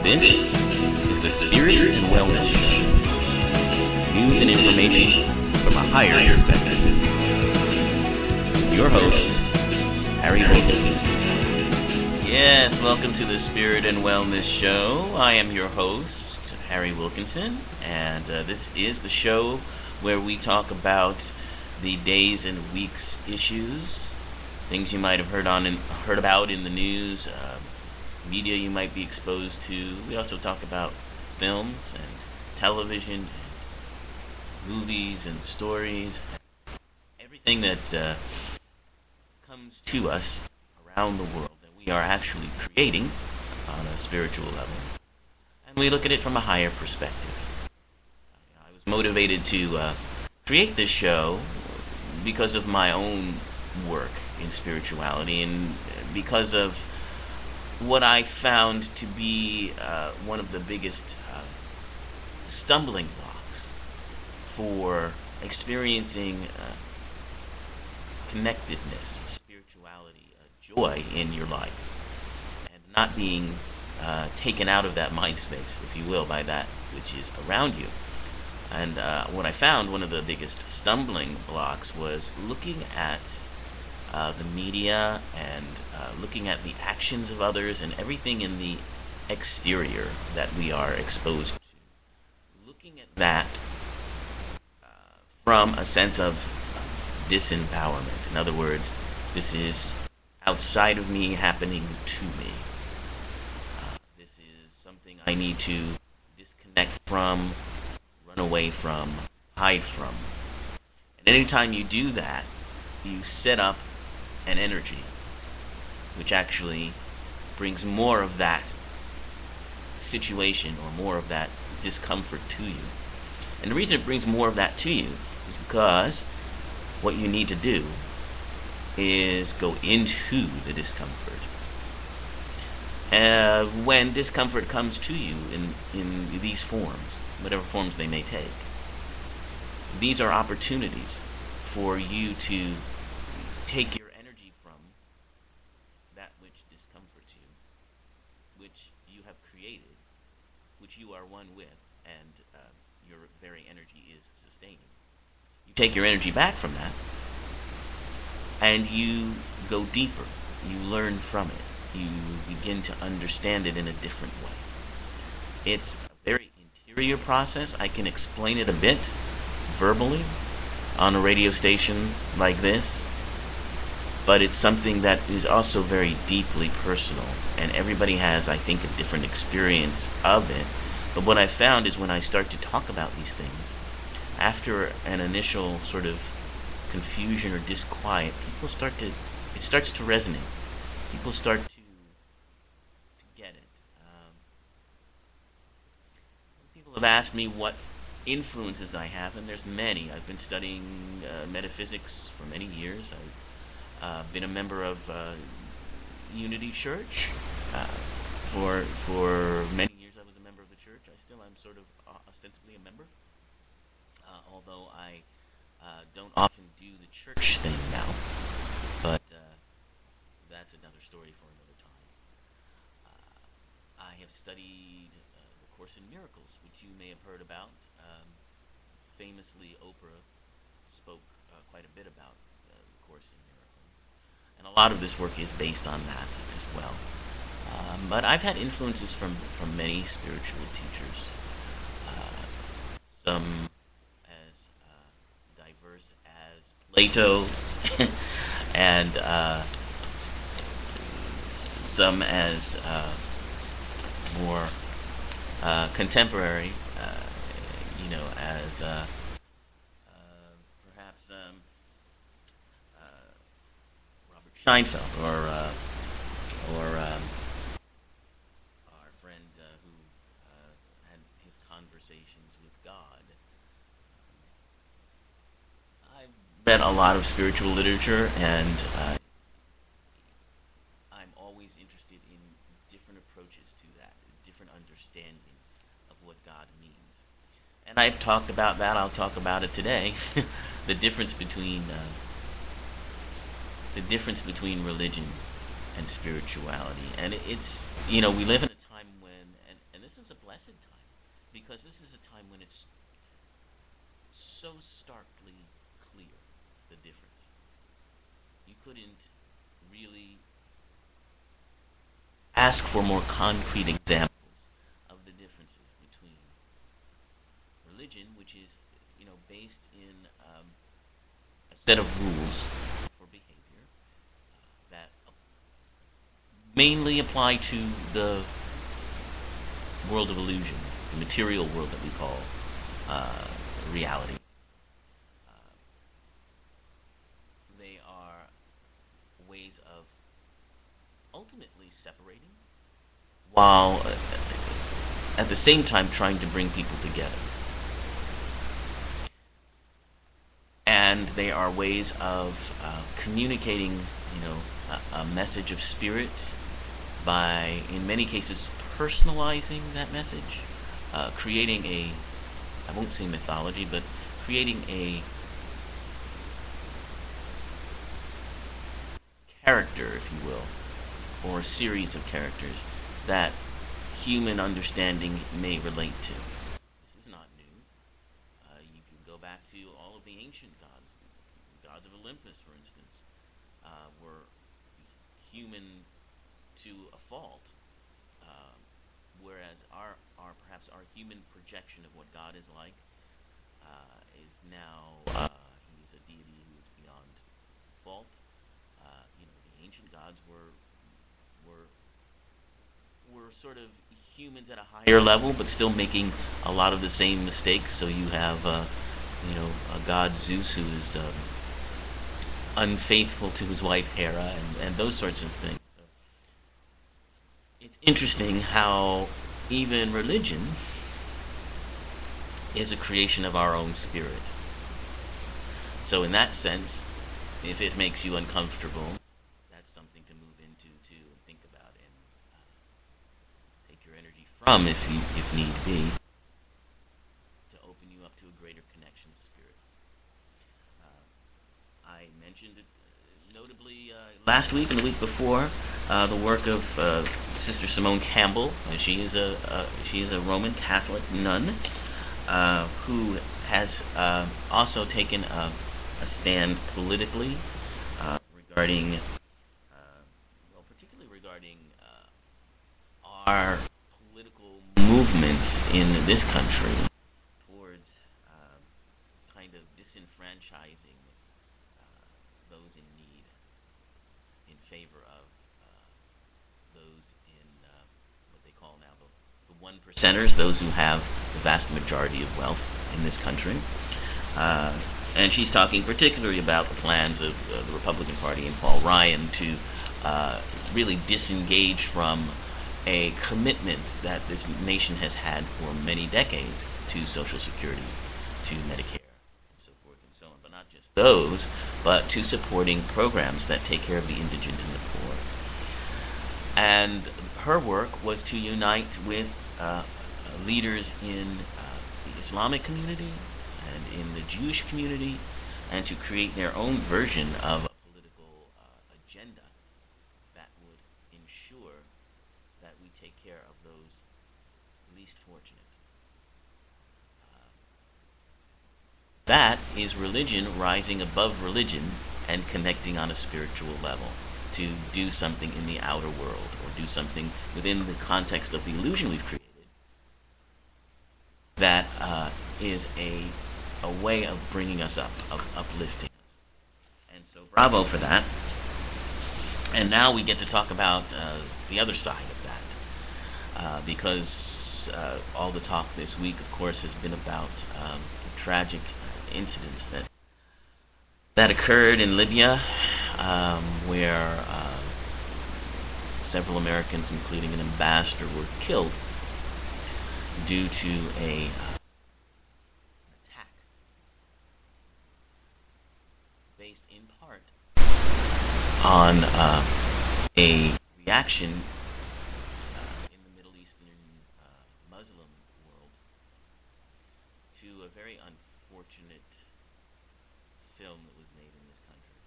This is the Spirit and Wellness Show. News and information from a higher perspective. Your host, Harry Wilkinson. Yes, welcome to the Spirit and Wellness Show. I am your host, Harry Wilkinson, and this is the show where we talk about the days and weeks issues, things you might have heard about in the news, media you might be exposed to. We also talk about films and television, and movies and stories, everything that comes to us around the world that we are actually creating on a spiritual level, and we look at it from a higher perspective. I was motivated to create this show because of my own work in spirituality and because of what I found to be one of the biggest stumbling blocks for experiencing connectedness, spirituality, joy in your life, and not being taken out of that mind space, if you will, by that which is around you. And what I found, one of the biggest stumbling blocks was looking at the media and looking at the actions of others and everything in the exterior that we are exposed to. Looking at that from a sense of disempowerment. In other words, this is outside of me, happening to me. This is something I need to disconnect from, run away from, hide from. And anytime you do that, you set up an energy which actually brings more of that situation or more of that discomfort to you. And the reason it brings more of that to you is because what you need to do is go into the discomfort. When discomfort comes to you in these forms, whatever forms they may take, these are opportunities for you to take your energy from that which discomforts you, which you have created, which you are one with, and your very energy is sustaining. You take your energy back from that, and you go deeper. You learn from it. You begin to understand it in a different way. It's a very interior process. I can explain it a bit verbally on a radio station like this, but it's something that is also very deeply personal, and everybody has, I think, a different experience of it. But what I found is when I start to talk about these things, after an initial sort of confusion or disquiet, it starts to resonate. People start to get it. People have asked me what influences I have, and there's many. I've been studying metaphysics for many years. I've been a member of Unity Church. For many years I was a member of the church. I still am sort of ostensibly a member, although I don't often do the church thing now, but that's another story for another time. I have studied the Course in Miracles, which you may have heard about. Famously, Oprah spoke quite a bit about the Course in Miracles, and a lot of this work is based on that as well. But I've had influences from many spiritual teachers, some as diverse as Plato, and some as more contemporary, as perhaps Robert Scheinfeld or our friend who had his conversations with God. I've read a lot of spiritual literature, and I'm always interested in different approaches to that, different understanding of what God means. And I've talked about that. I'll talk about it today. the difference between religion and spirituality. And it's, we live in a time when, and a blessed time, because this is a time when it's so starkly clear, the difference. You couldn't really ask for more concrete examples of the differences between religion, which is, based in a set of rules for behavior that mainly apply to the world of illusion, the material world that we call uh, reality. Uh, they are ways of ultimately separating, while at the same time trying to bring people together. And they are ways of communicating, a message of spirit by, in many cases, personalizing that message, creating I won't say mythology, but creating a character, if you will, or a series of characters that human understanding may relate to. This is not new. You can go back to all of the ancient gods. Gods of Olympus, for instance, were human to a fault, uh, whereas our perhaps our human projection of what God is like is now he is a deity who is beyond fault. The ancient gods were were sort of humans at a higher level, but still making a lot of the same mistakes. So you have, a god Zeus who is unfaithful to his wife Hera, and those sorts of things. So it's interesting how even religion is a creation of our own spirit. So in that sense, if it makes you uncomfortable, that's something to move into too and think about and take your energy from if need be, to open you up to a greater connection of spirit. I mentioned it notably last week and the week before, the work of Sister Simone Campbell. She is a Roman Catholic nun who has also taken a stand politically regarding, well, particularly regarding our political movements in this country towards kind of disenfranchising those in need in favor of those in what they call now the one percenters, those who have the vast majority of wealth in this country. And she's talking particularly about the plans of the Republican Party and Paul Ryan to really disengage from a commitment that this nation has had for many decades to Social Security, to Medicare, and so forth and so on. But not just those, but to supporting programs that take care of the indigent and the poor. And her work was to unite with leaders in the Islamic community and in the Jewish community, and to create their own version of a political agenda that would ensure that we take care of those least fortunate. That is religion rising above religion and connecting on a spiritual level to do something in the outer world, or do something within the context of the illusion we've created that is a way of bringing us up, of uplifting us. And so bravo for that. And now we get to talk about the other side of that, because all the talk this week, of course, has been about tragic incidents that occurred in Libya, where several Americans, including an ambassador, were killed due to an attack based in part on a reaction in the Middle Eastern Muslim world to a very unfortunate film that was made in this country.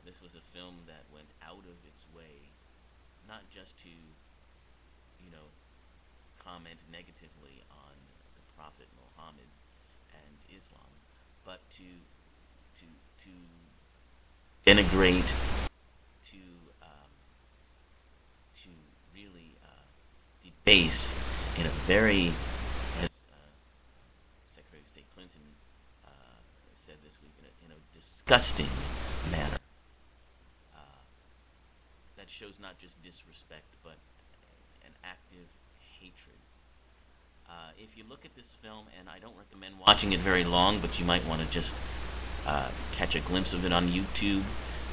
This was a film that went out of its way not just to, comment negatively on the Prophet Muhammad and Islam, but to denigrate, to to really debase in a very, as Secretary of State Clinton said this week, in a disgusting manner. Uh, that shows not just disrespect, but an active hatred. If you look at this film, and I don't recommend watching it very long, but you might want to just catch a glimpse of it on YouTube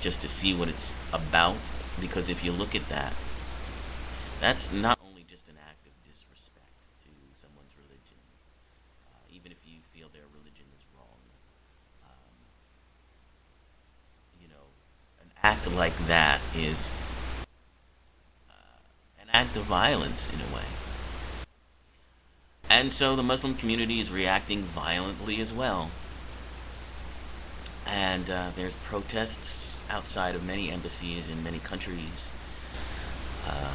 just to see what it's about. Because if you look at that, that's not only just an act of disrespect to someone's religion, even if you feel their religion is wrong. Um, an act like that is an act of violence in a way. And so the Muslim community is reacting violently as well. And there's protests outside of many embassies in many countries, uh,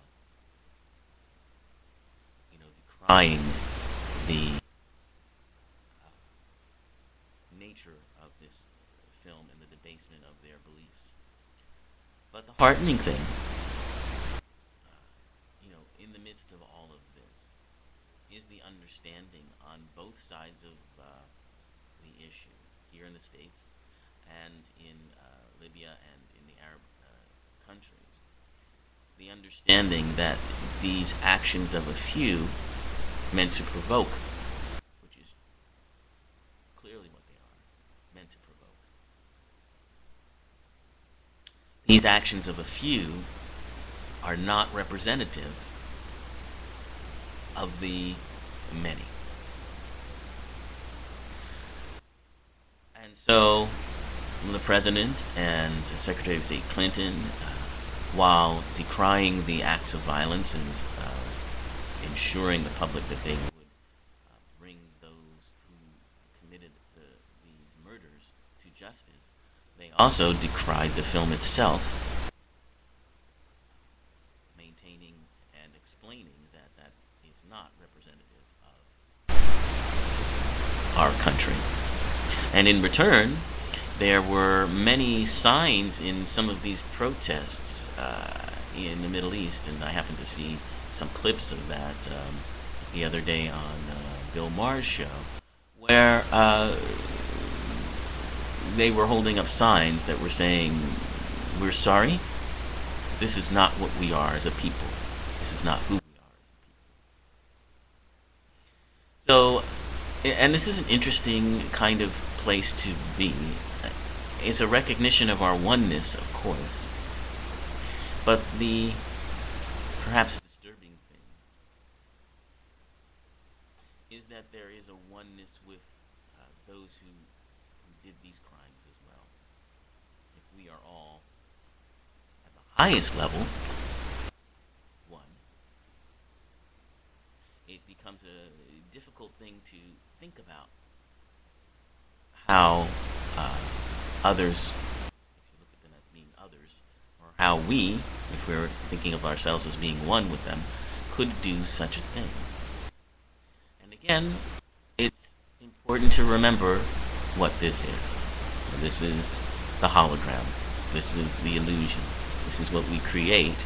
decrying the nature of this film and the debasement of their beliefs. But the heartening thing, in the midst of all of this, is the understanding on both sides of the issue, here in the States and in Libya and in the Arab countries. The understanding that these actions of a few meant to provoke, which is clearly what they are, meant to provoke. These actions of a few are not representative of the many. And so the President and Secretary of State Clinton, while decrying the acts of violence and ensuring the public that they would bring those who committed these murders to justice, they also decried the film itself, maintaining and explaining that that is not representative of our country. And in return, there were many signs in some of these protests in the Middle East, and I happened to see some clips of that the other day on Bill Maher's show, where they were holding up signs that were saying, "We're sorry, this is not what we are as a people. This is not who we are as a people." So, and this is an interesting kind of place to be. It's a recognition of our oneness, of course, but the perhaps disturbing thing is that there is a oneness with those who did these crimes as well. If we are all at the highest level one, it becomes a difficult thing to think about how others, if you look at them as being others, or how we, if we're thinking of ourselves as being one with them, could do such a thing. And again, it's important to remember what this is. This is the hologram. This is the illusion. This is what we create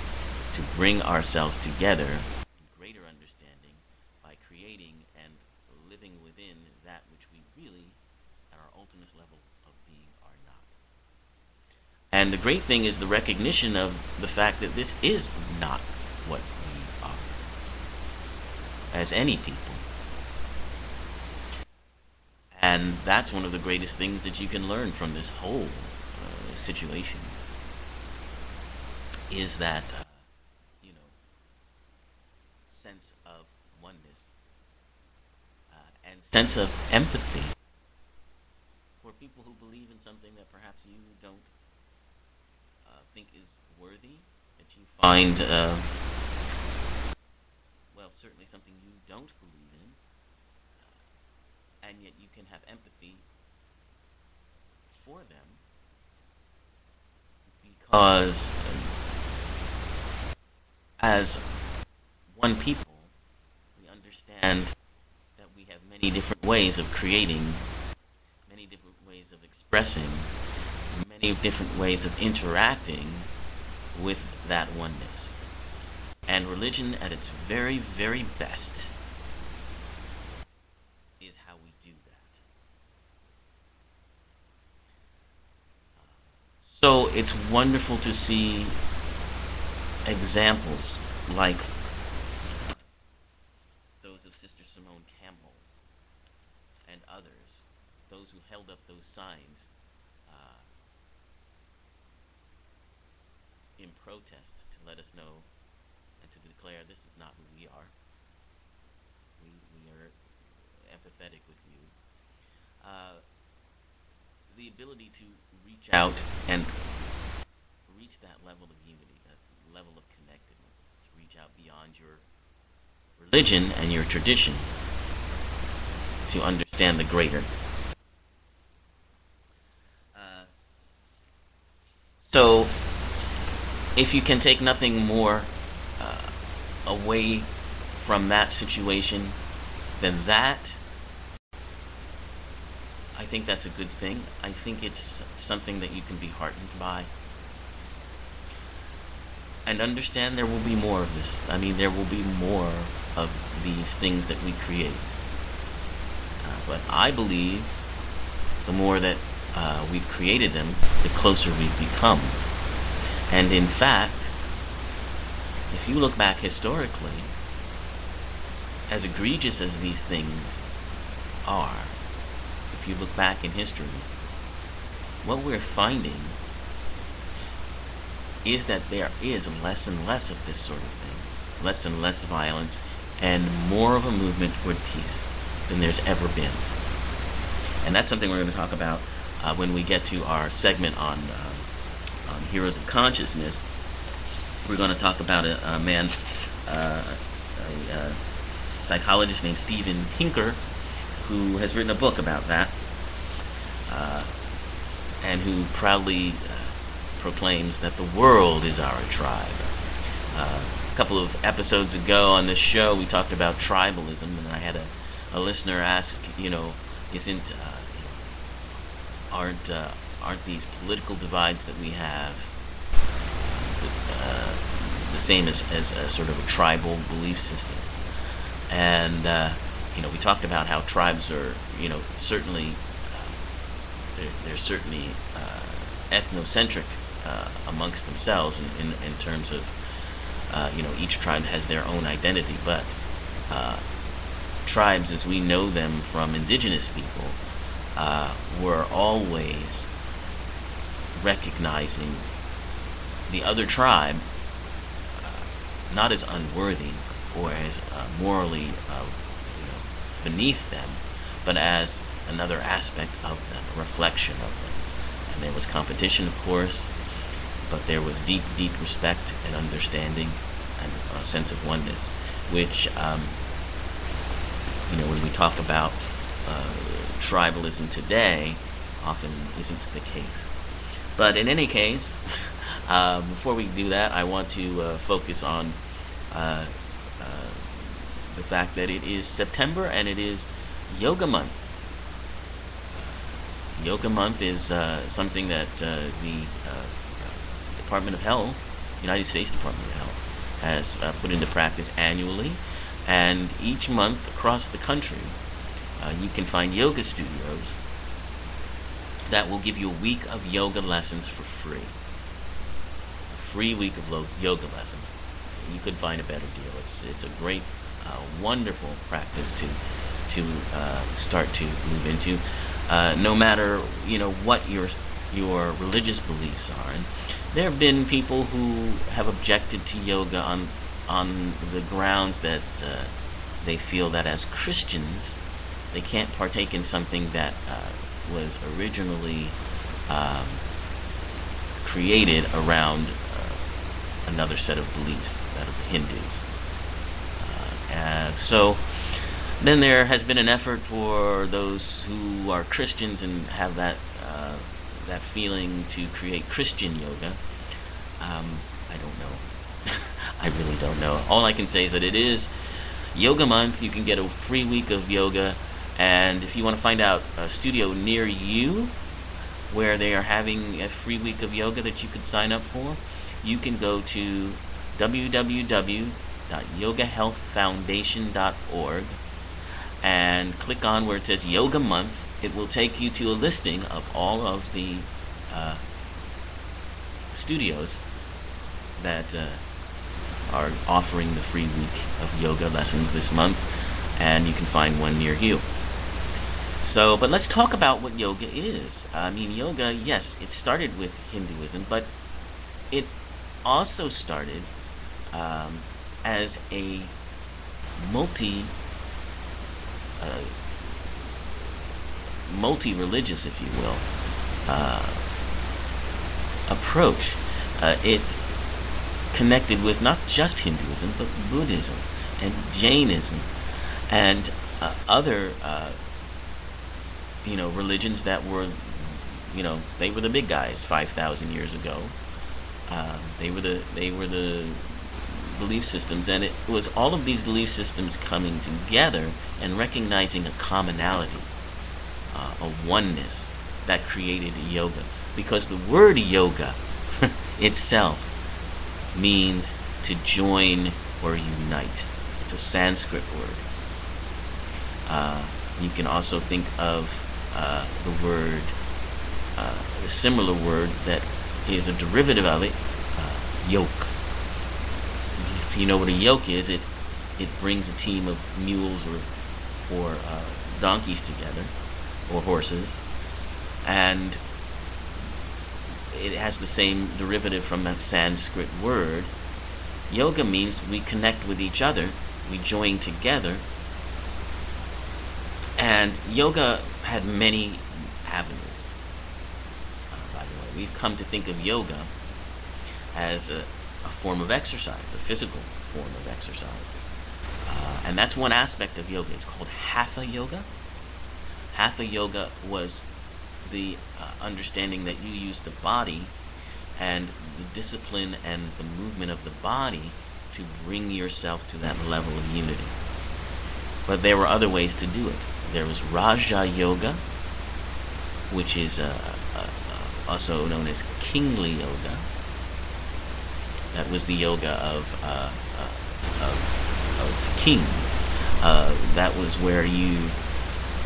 to bring ourselves together in greater understanding by creating and living within that which we really, at our ultimate level of being, are not. And the great thing is the recognition of the fact that this is not what we are as any people. And that's one of the greatest things that you can learn from this whole situation, is that, sense of oneness and sense of empathy for people who believe in something that perhaps you don't think is worthy, that you find, well, certainly something you don't believe in, and yet you can have empathy for them because as one people, we understand many different ways of creating, many different ways of expressing, many different ways of interacting with that oneness. And religion at its very, very best is how we do that. So it's wonderful to see examples like those of Sister Simone Campbell and others, those who held up those signs uh, in protest to let us know and to declare this is not who we are. We are empathetic with you. Uh, the ability to reach out and reach that level of unity, that level of connectedness, to reach out beyond your religion and your tradition to understand the greater. So, if you can take nothing more away from that situation than that, I think that's a good thing. I think it's something that you can be heartened by. And understand there will be more of this. I mean, there will be more of these things that we create. But I believe the more that we've created them, the closer we've become. And in fact, if you look back historically, as egregious as these things are, if you look back in history, what we're finding is that there is less and less of this sort of thing, less and less violence, and more of a movement toward peace than there's ever been. And that's something we're going to talk about when we get to our segment on Heroes of Consciousness. We're going to talk about a man, a psychologist named Steven Pinker, who has written a book about that, and who proudly proclaims that the world is our tribe. A couple of episodes ago on this show, we talked about tribalism, and I had a listener ask, isn't aren't these political divides that we have the same as a sort of a tribal belief system? And we talked about how tribes are, certainly they're certainly ethnocentric amongst themselves in terms of each tribe has their own identity, but tribes as we know them from indigenous people were always recognizing the other tribe not as unworthy or as morally beneath them, but as another aspect of them, a reflection of them. And there was competition, of course, but there was deep, deep respect and understanding and a sense of oneness, which, when we talk about tribalism today, often isn't the case. But in any case, before we do that, I want to focus on the fact that it is September and it is Yoga Month. Yoga Month is something that the Department of Health, United States Department of Health, has put into practice annually, and each month across the country you can find yoga studios that will give you a week of yoga lessons for free. A free week of yoga lessons. You could find a better deal. It's a great, wonderful practice to start to move into, no matter what your religious beliefs are. And there have been people who have objected to yoga on the grounds that they feel that as Christians they can't partake in something that was originally created around another set of beliefs, that of the Hindus. So then there has been an effort for those who are Christians and have that feeling to create Christian yoga. I don't know. I really don't know. All I can say is that it is Yoga Month. You can get a free week of yoga, And if you want to find out a studio near you where they are having a free week of yoga that you could sign up for, you can go to www.yogahealthfoundation.org and click on where it says Yoga Month. It will take you to a listing of all of the studios that are offering the free week of yoga lessons this month, and you can find one near you. So, but let's talk about what yoga is. I mean, yoga, yes, it started with Hinduism, but it also started as a multi-religious, if you will, approach. It connected with not just Hinduism, but Buddhism and Jainism and other religions that were, they were the big guys 5,000 years ago. They were the belief systems, and it was all of these belief systems coming together and recognizing a commonality, a oneness that created yoga. Because the word yoga itself means to join or unite. It's a Sanskrit word. You can also think of the word, a similar word that is a derivative of it, yoke. If you know what a yoke is, it brings a team of mules or donkeys together, or horses, and it has the same derivative from that Sanskrit word. Yoga means we connect with each other, we join together, and yoga had many avenues. By the way, we've come to think of yoga as a form of exercise, a physical form of exercise. And that's one aspect of yoga. It's called Hatha yoga. Hatha yoga was the understanding that you use the body and the discipline and the movement of the body to bring yourself to that level of unity. But there were other ways to do it. There was Raja Yoga, which is also known as kingly yoga. That was the yoga of kings. That was where you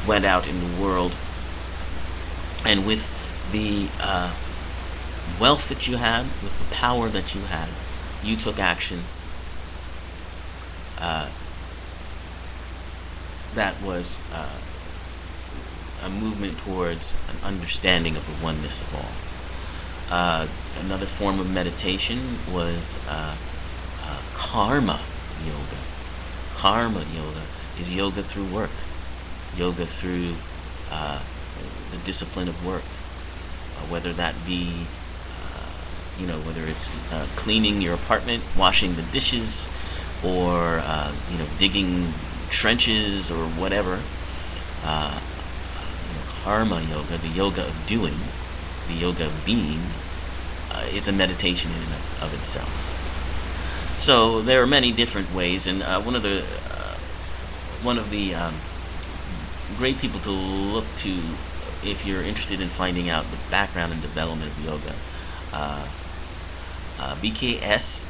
went out in the world, and with the wealth that you had, with the power that you had, you took action that was a movement towards an understanding of the oneness of all. Another form of meditation was karma yoga. Karma yoga is yoga through work, yoga through the discipline of work, whether that be, whether it's cleaning your apartment, washing the dishes, or digging trenches or whatever. Karma yoga, the yoga of doing, the yoga of being, is a meditation in and of itself. So there are many different ways, and one of the great people to look to if you're interested in finding out the background and development of yoga, BKS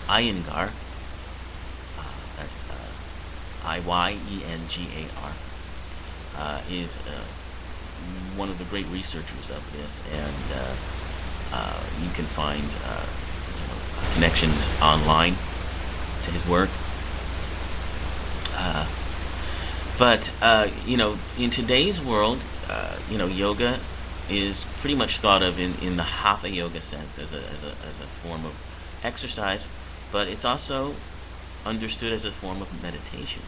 Iyengar, that's Iyengar, is one of the great researchers of this, and you can find connections online to his work. But in today's world, yoga is pretty much thought of in the Hatha yoga sense as a form of exercise, but it's also understood as a form of meditation.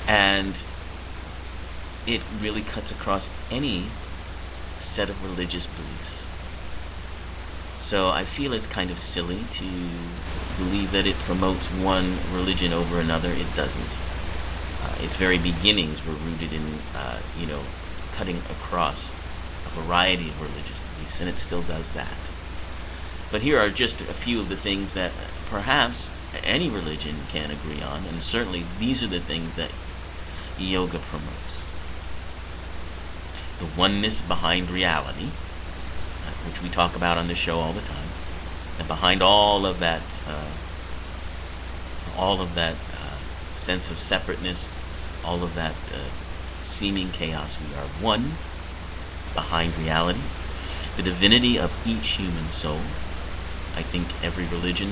And it really cuts across any set of religious beliefs. So I feel it's kind of silly to believe that it promotes one religion over another. It doesn't. Its very beginnings were rooted in, cutting across a variety of religious beliefs, and it still does that. But here are just a few of the things that perhaps any religion can agree on, and certainly these are the things that yoga promotes. The oneness behind reality, which we talk about on this show all the time, and behind all of that sense of separateness, all of that seeming chaos, we are one behind reality. The divinity of each human soul. I think every religion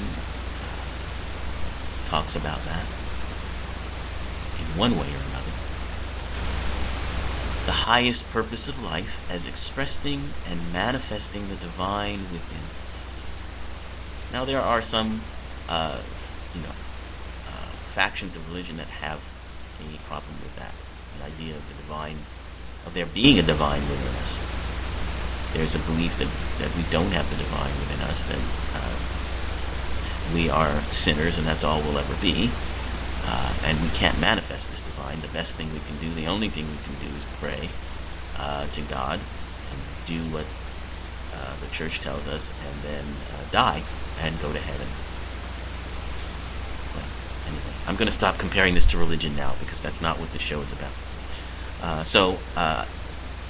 talks about that in one way or another. The highest purpose of life as expressing and manifesting the divine within us. Now there are some, factions of religion that have a problem with that. The idea of the divine, of there being a divine within us. There's a belief that we don't have the divine within us, that we are sinners and that's all we'll ever be, and we can't manifest this divine. The best thing we can do, the only thing we can do is pray to God and do what the church tells us, and then die and go to heaven. Well, anyway, I'm going to stop comparing this to religion now because that's not what the show is about.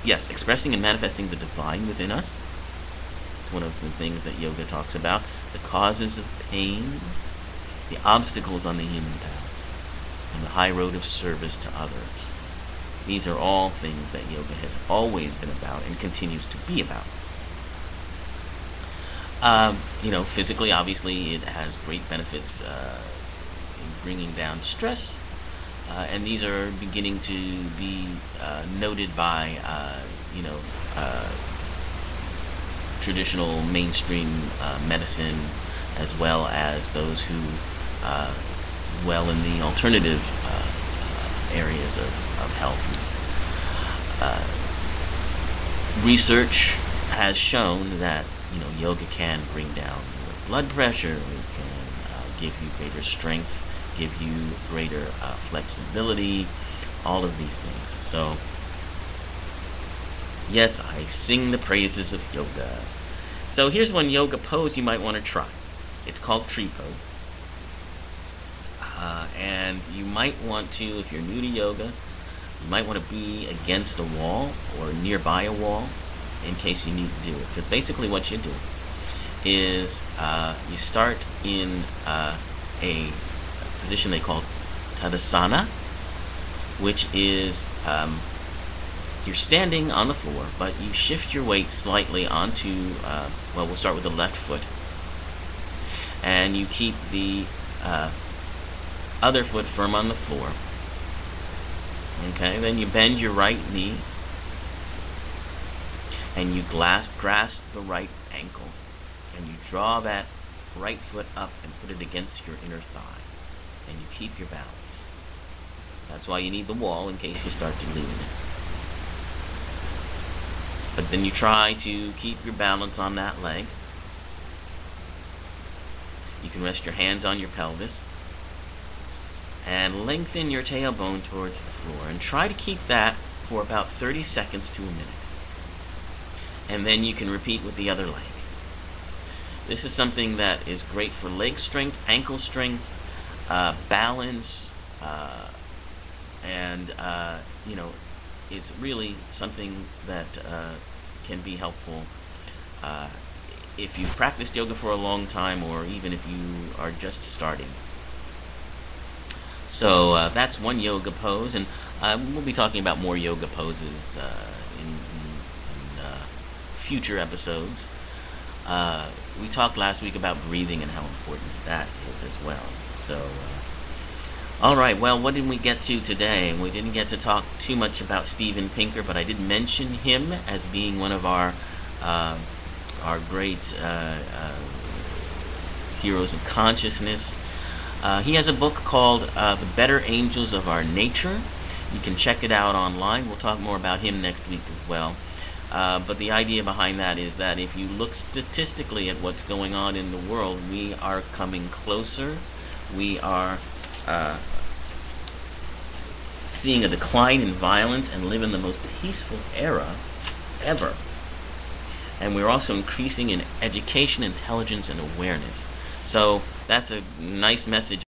Yes, expressing and manifesting the divine within us. It's one of the things that yoga talks about. The causes of pain, the obstacles on the human path, and the high road of service to others. These are all things that yoga has always been about and continues to be about. Physically, obviously, it has great benefits in bringing down stress. And these are beginning to be noted by, traditional mainstream medicine, as well as those who dwell in the alternative areas of health. Research has shown that yoga can bring down your blood pressure. It can give you greater strength, give you greater flexibility, all of these things. So, yes, I sing the praises of yoga. So here's one yoga pose you might want to try. It's called tree pose. And you might want to, if you're new to yoga, you might want to be against a wall or nearby a wall in case you need to do it. Because basically what you do is you start in a position they call Tadasana, which is you're standing on the floor, but you shift your weight slightly onto, we'll start with the left foot, and you keep the other foot firm on the floor. Okay, then you bend your right knee, and you grasp the right ankle, and you draw that right foot up and put it against your inner thigh, and you keep your balance. That's why you need the wall in case you start to lean. But then you try to keep your balance on that leg. You can rest your hands on your pelvis and lengthen your tailbone towards the floor, and try to keep that for about 30 seconds to a minute. And then you can repeat with the other leg. This is something that is great for leg strength, ankle strength, balance, and it's really something that can be helpful if you've practiced yoga for a long time, or even if you are just starting. So that's one yoga pose, and we'll be talking about more yoga poses in future episodes. We talked last week about breathing and how important that is as well. So, all right, well, what did we get to today? We didn't get to talk too much about Steven Pinker, but I did mention him as being one of our great heroes of consciousness. He has a book called The Better Angels of Our Nature. You can check it out online. We'll talk more about him next week as well. But the idea behind that is that if you look statistically at what's going on in the world, we are coming closer. We are seeing a decline in violence and live in the most peaceful era ever. and we're also increasing in education, intelligence, and awareness. So that's a nice message